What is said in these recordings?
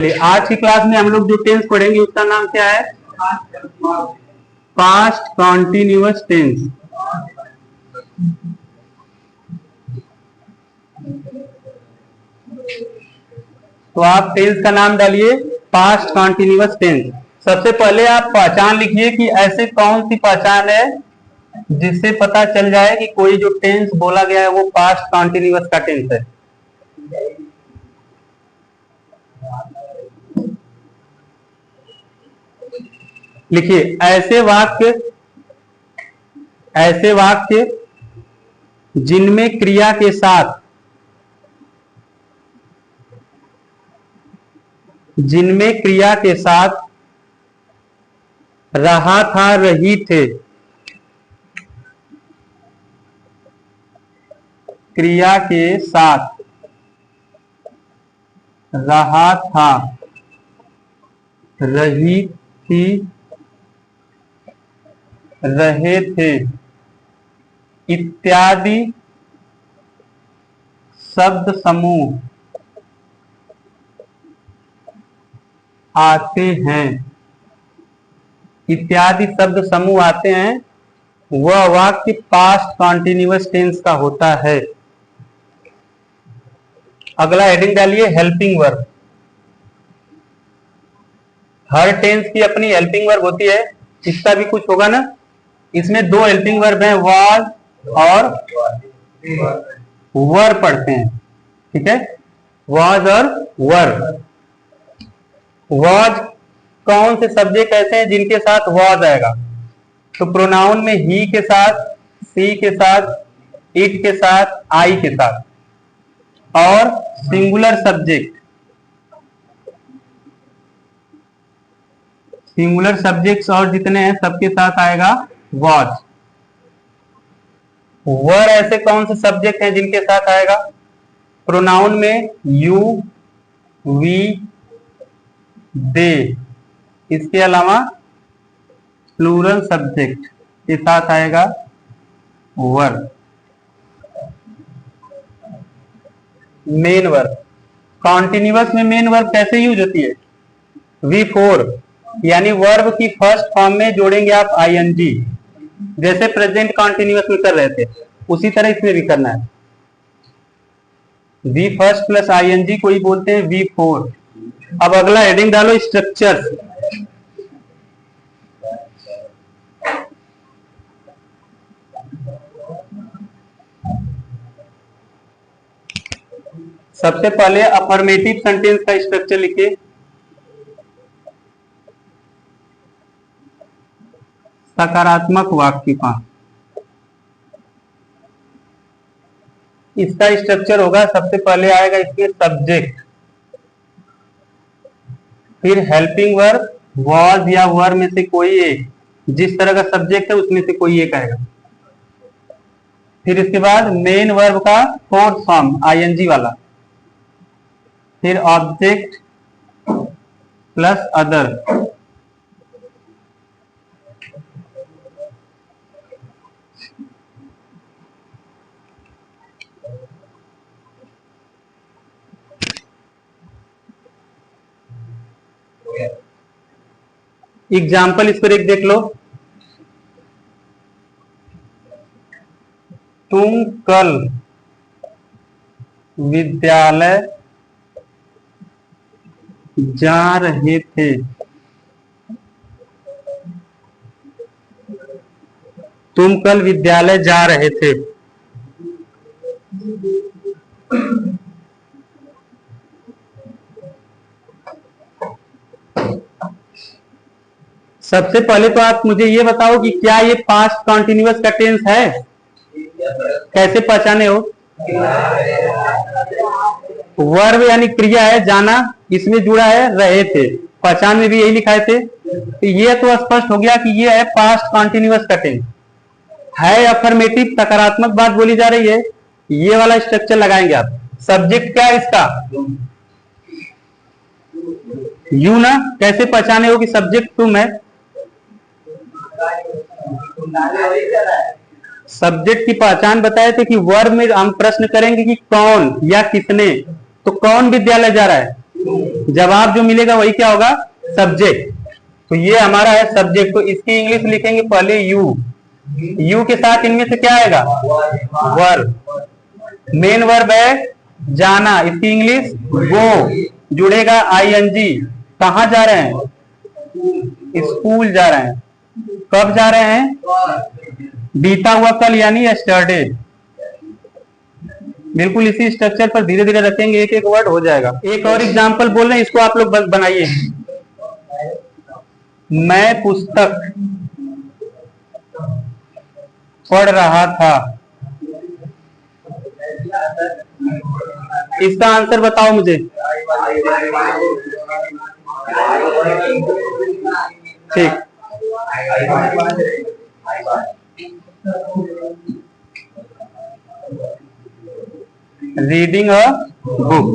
आज की क्लास में हम लोग जो टेंस पढ़ेंगे उसका नाम क्या है? Past continuous tense. तो आप टेंस का नाम डालिए पास्ट कॉन्टिन्यूअस टेंस। सबसे पहले आप पहचान लिखिए कि ऐसे कौन सी पहचान है जिससे पता चल जाए कि कोई जो टेंस बोला गया है वो पास्ट कॉन्टिन्यूअस का टेंस है। लिखिए ऐसे वाक्य जिनमें क्रिया के साथ रहा था, रही थे, क्रिया के साथ रहा था, रही थी, रहे थे इत्यादि शब्द समूह आते हैं। इत्यादि शब्द समूह आते हैं, वह वाक्य पास्ट कॉन्टिन्यूअस टेंस का होता है। अगला हेडिंग डालिए हेल्पिंग वर्ब। हर टेंस की अपनी हेल्पिंग वर्ब होती है, इसका भी कुछ होगा ना। इसमें दो हेल्पिंग वर्ब हैं, वाज और वर पढ़ते हैं, ठीक है। वाज और वर। वाज कौन से सब्जेक्ट ऐसे हैं जिनके साथ वाज आएगा? तो प्रोनाउन में ही के साथ, सी के साथ, इट के साथ, आई के साथ। और सिंगुलर सब्जेक्ट्स और जितने हैं सबके साथ आएगा वाज। वर ऐसे कौन से सब्जेक्ट हैं जिनके साथ आएगा? प्रोनाउन में यू, वी, दे, इसके अलावा प्लूरल सब्जेक्ट के साथ आएगा वर। Main verb. कॉन्टिन्यूअस में मेन वर्ब कैसे यूज होती है? V4, यानी वर्ब की फर्स्ट फॉर्म में जोड़ेंगे आप ING, जैसे प्रेजेंट कॉन्टिन्यूअस में कर रहे थे उसी तरह इसमें भी करना है। V फर्स्ट प्लस ING को ही बोलते हैं V4। अब अगला हेडिंग डालो स्ट्रक्चर। सबसे पहले अफर्मेटिव सेंटेंस का स्ट्रक्चर लिखिए। सकारात्मक वाक्य का इसका स्ट्रक्चर होगा, सबसे पहले आएगा इसके सब्जेक्ट, फिर हेल्पिंग वर्ब, वाज या वर में से कोई एक, जिस तरह का सब्जेक्ट है उसमें से कोई एक आएगा। फिर इसके बाद मेन वर्ब का फोर्थ फॉर्म ING वाला, फिर ऑब्जेक्ट प्लस अदर। एग्जाम्पल इस पर एक देख लो। तुम कल विद्यालय जा रहे थे। तुम कल विद्यालय जा रहे थे। सबसे पहले तो आप मुझे ये बताओ कि क्या ये पास्ट कॉन्टिन्यूअस का टेंस है? कैसे पहचाने हो? वर्ब यानी क्रिया है, जाना, इसमें जुड़ा है रहे थे, पहचान में भी यही लिखाए थे। तो ये तो स्पष्ट हो गया कि ये है पास्ट कॉन्टिन्यूअस का टेंस है। अफर्मेटिव सकारात्मक बात बोली जा रही है, ये वाला स्ट्रक्चर लगाएंगे आप। सब्जेक्ट क्या है इसका? यू ना। कैसे पहचाने हो कि सब्जेक्ट तुम है? सब्जेक्ट की पहचान बताए थे कि वर्ब में हम प्रश्न करेंगे कि कौन या किसने। तो कौन विद्यालय जा रहा है? जवाब जो मिलेगा वही क्या होगा, सब्जेक्ट। तो ये हमारा है सब्जेक्ट। तो इसकी इंग्लिश लिखेंगे पहले यू, यू के साथ इनमें से क्या आएगा, वर्ब। मेन वर्ब है जाना, इसकी इंग्लिश गो, जुड़ेगा आईएनजी। कहाँ जा रहे हैं, स्कूल जा रहे हैं। कब जा रहे हैं, बीता हुआ कल यानी यस्टरडे। बिल्कुल इसी स्ट्रक्चर पर धीरे धीरे रखेंगे, एक एक वर्ड हो जाएगा। एक और एग्जांपल बोल रहे हैं, इसको आप लोग बनाइए। मैं पुस्तक पढ़ रहा था। इसका आंसर बताओ मुझे। ठीक, रीडिंग अ बुक।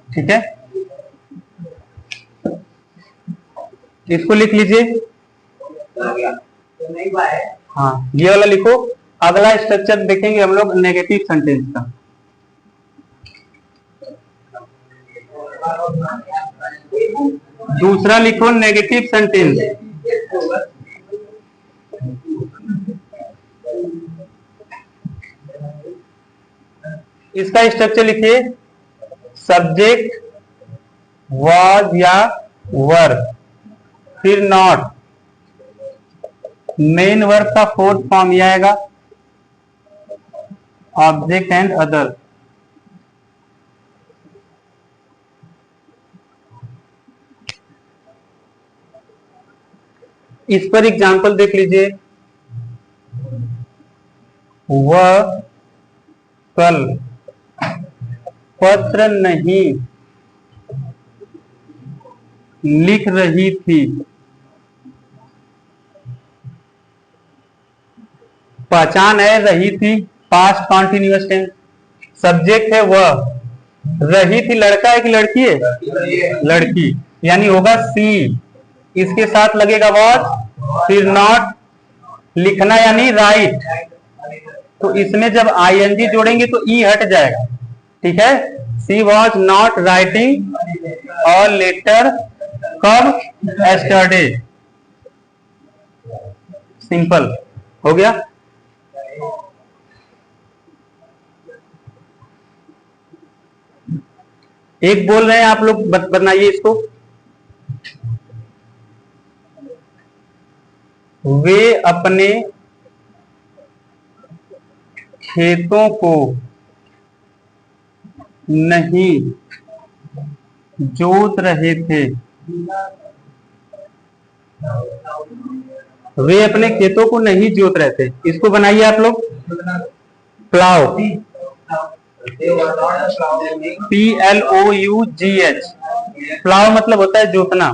ठीक है, इसको लिख लीजिए। हाँ, ये वाला लिखो। अगला स्ट्रक्चर देखेंगे हम लोग नेगेटिव सेंटेंस का। दूसरा लिखो नेगेटिव सेंटेंस। इसका स्ट्रक्चर लिखिए, सब्जेक्ट वाज या वर्ब, फिर नॉट, मेन वर्ब का फोर्थ फॉर्म ये आएगा, ऑब्जेक्ट एंड अदर। इस पर एग्जांपल देख लीजिए। वह कल पत्र नहीं लिख रही थी। पहचान है रही थी, पास्ट कॉन्टिन्यूअस टेंस। सब्जेक्ट है वह, रही थी लड़का है कि लड़की है, लड़की, यानी होगा सी। इसके साथ लगेगा वॉज, फिर नॉट, लिखना यानी राइट। तो इसमें जब आईएनजी जोड़ेंगे तो ई हट जाएगा। ठीक है, सी वॉज नॉट राइटिंग और लेटर, कब, एस्टरडे। सिंपल हो गया। एक बोल रहे हैं आप लोग, बनाइए इसको। वे अपने खेतों को नहीं जोत रहे थे। वे अपने खेतों को नहीं जोत रहे थे, इसको बनाइए आप लोग। प्लाउ, PLOUGH, प्लाउ मतलब होता है जोतना।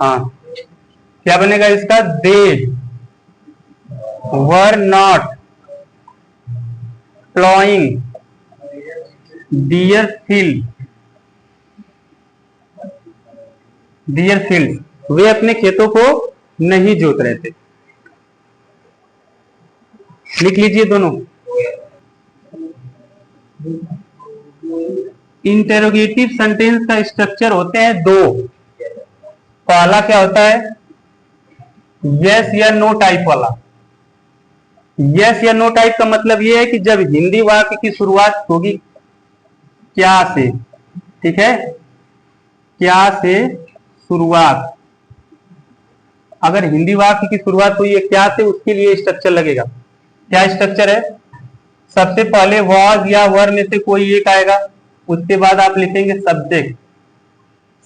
हाँ, क्या बनेगा इसका, they were not ploughing their field, their field, वे अपने खेतों को नहीं जोत रहे थे। लिख लीजिए दोनों। इंटेरोगेटिव सेंटेंस का स्ट्रक्चर होते हैं दो। पहला क्या होता है, यस या नो टाइप वाला। यस या नो टाइप का मतलब यह है कि जब हिंदी वाक्य की शुरुआत होगी क्या से, ठीक है, क्या से शुरुआत, अगर हिंदी वाक्य की शुरुआत हुई है क्या से, उसके लिए स्ट्रक्चर लगेगा। क्या स्ट्रक्चर है, सबसे पहले वॉज या वर में से कोई एक आएगा, उसके बाद आप लिखेंगे सब्जेक्ट।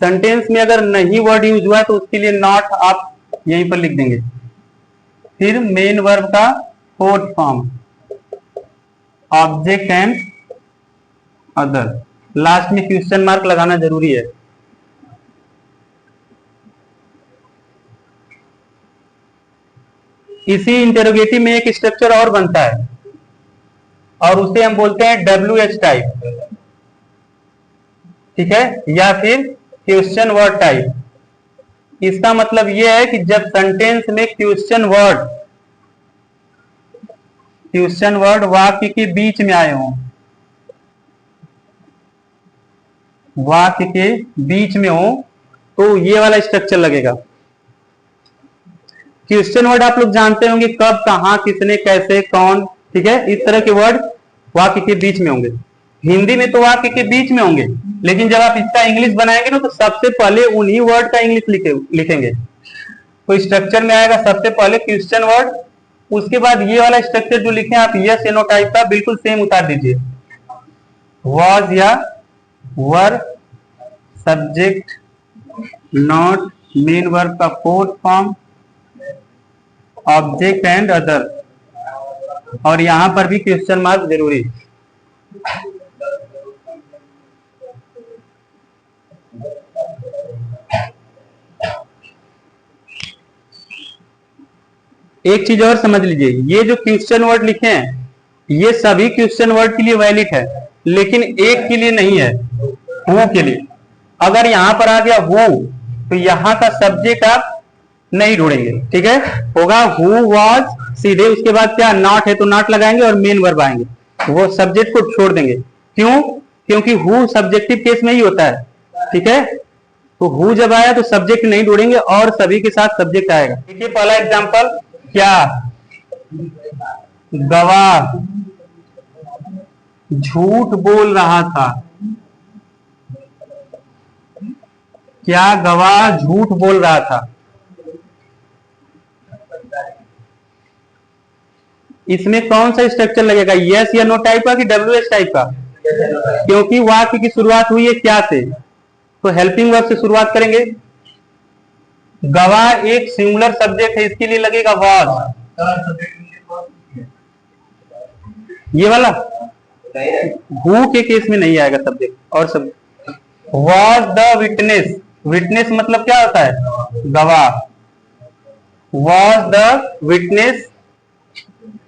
सेंटेंस में अगर नहीं वर्ड यूज हुआ है तो उसके लिए नॉट आप यहीं पर लिख देंगे। फिर मेन वर्ब का fourth form, object and other. Last में क्वेश्चन मार्क लगाना जरूरी है। इसी इंटेरोगेटिव में एक स्ट्रक्चर और बनता है और उसे हम बोलते हैं WH टाइप, ठीक है, या फिर क्वेश्चन वर्ड टाइप। इसका मतलब यह है कि जब सेंटेंस में क्वेश्चन वर्ड वाक्य के बीच में आए हों वाक्य के बीच में हो तो ये वाला स्ट्रक्चर लगेगा। क्वेश्चन वर्ड आप लोग जानते होंगे, कब, कहां, किसने, कैसे, कौन, ठीक है, इस तरह के वर्ड वाक्य के बीच में होंगे। हिंदी में तो वाक्य के बीच में होंगे, लेकिन जब आप इसका इंग्लिश बनाएंगे ना तो सबसे पहले उन्हीं वर्ड का इंग्लिश लिखेंगे। तो स्ट्रक्चर में आएगा सबसे पहले क्वेश्चन वर्ड, उसके बाद ये वाला स्ट्रक्चर जो लिखे आप यस या नो टाइप का बिल्कुल सेम उतार दीजिए। वॉज या वर, सब्जेक्ट, नॉट, मेन वर्ब का fourth form, object and other, और यहां पर भी क्वेश्चन मार्क जरूरी। एक चीज और समझ लीजिए, ये जो क्वेश्चन वर्ड लिखे हैं ये सभी क्वेश्चन वर्ड के लिए वैलिड है, लेकिन एक के लिए नहीं है, हु के लिए। अगर यहां पर आ गया हु तो यहां का सब्जेक्ट आप नहीं ढूंढेंगे, ठीक है, होगा हु वॉज सीधे, उसके बाद क्या, नॉट है तो नॉट लगाएंगे और मेन वर्ब आएंगे, वो सब्जेक्ट को छोड़ देंगे। क्यों? क्योंकि हु सब्जेक्टिव केस में ही होता है, ठीक है, तो हु जब आया तो सब्जेक्ट नहीं ढूंढेंगे और सभी के साथ सब्जेक्ट आएगा। देखिए पहला एग्जांपल, क्या गवाह झूठ बोल रहा था, क्या गवाह झूठ बोल रहा था। इसमें कौन सा स्ट्रक्चर लगेगा, यस या नो टाइप का कि डब्ल्यूएस टाइप का, क्योंकि वाक्य की शुरुआत हुई है क्या से, तो हेल्पिंग वर्ब से शुरुआत करेंगे। गवाह एक सिंगुलर सब्जेक्ट है, इसके लिए लगेगा वॉज, ये वाला हु के केस में नहीं आएगा सब्जेक्ट, और सब वॉज द विटनेस, विटनेस मतलब क्या होता है, गवाह, वॉज द विटनेस,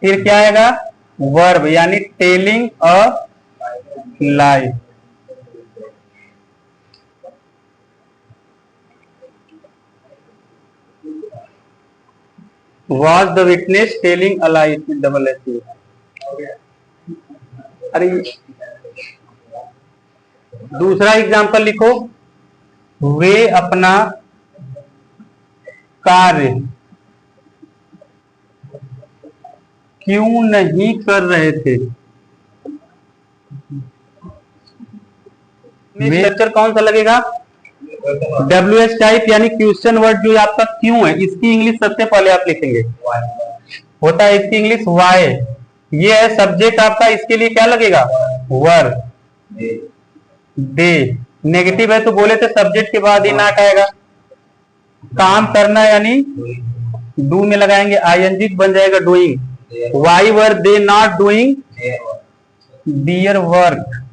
फिर क्या आएगा, वर्ब यानी telling a lie. Was the witness telling a lie, double S. अरे दूसरा एग्जांपल लिखो, वे अपना कार्य क्यों नहीं कर रहे थे। स्ट्रक्चर कौन सा लगेगा, डब्ल्यूएस टाइप, यानी क्वेश्चन वर्ड जो आपका क्यों है इसकी इंग्लिश सबसे पहले आप लिखेंगे, होता है इसकी इंग्लिश वाई, ये है सब्जेक्ट आपका, इसके लिए क्या लगेगा, वर, दे, नेगेटिव है तो बोले थे सब्जेक्ट के बाद ही नॉट आएगा। काम करना यानी डू में लगाएंगे आईएनजी बन जाएगा doing, why were they not doing their work.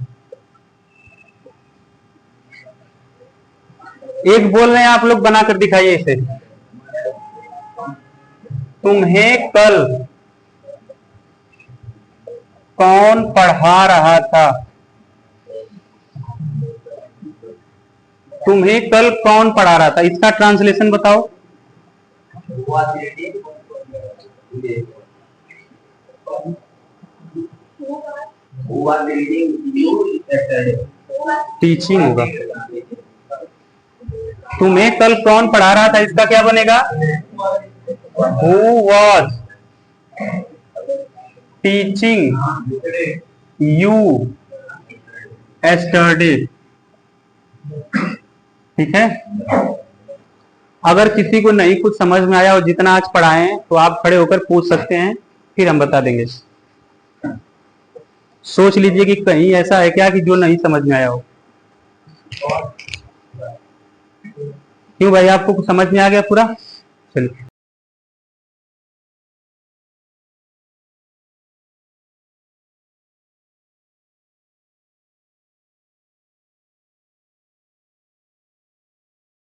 एक बोल रहे हैं आप लोग, बनाकर दिखाइए इसे, तुम्हें कल कौन पढ़ा रहा था, तुम्हें कल कौन पढ़ा रहा था, इसका ट्रांसलेशन बताओ। टीचिंग होगा। तुम्हें कल कौन पढ़ा रहा था, इसका क्या बनेगा, who was teaching you yesterday, ठीक है। अगर किसी को नहीं कुछ समझ में आया और जितना आज पढ़ाए हैं तो आप खड़े होकर पूछ सकते हैं, फिर हम बता देंगे। सोच लीजिए कि कहीं ऐसा है क्या कि जो नहीं समझ में आया हो। क्यों भाई, आपको कुछ समझ में आ गया पूरा, चलिए।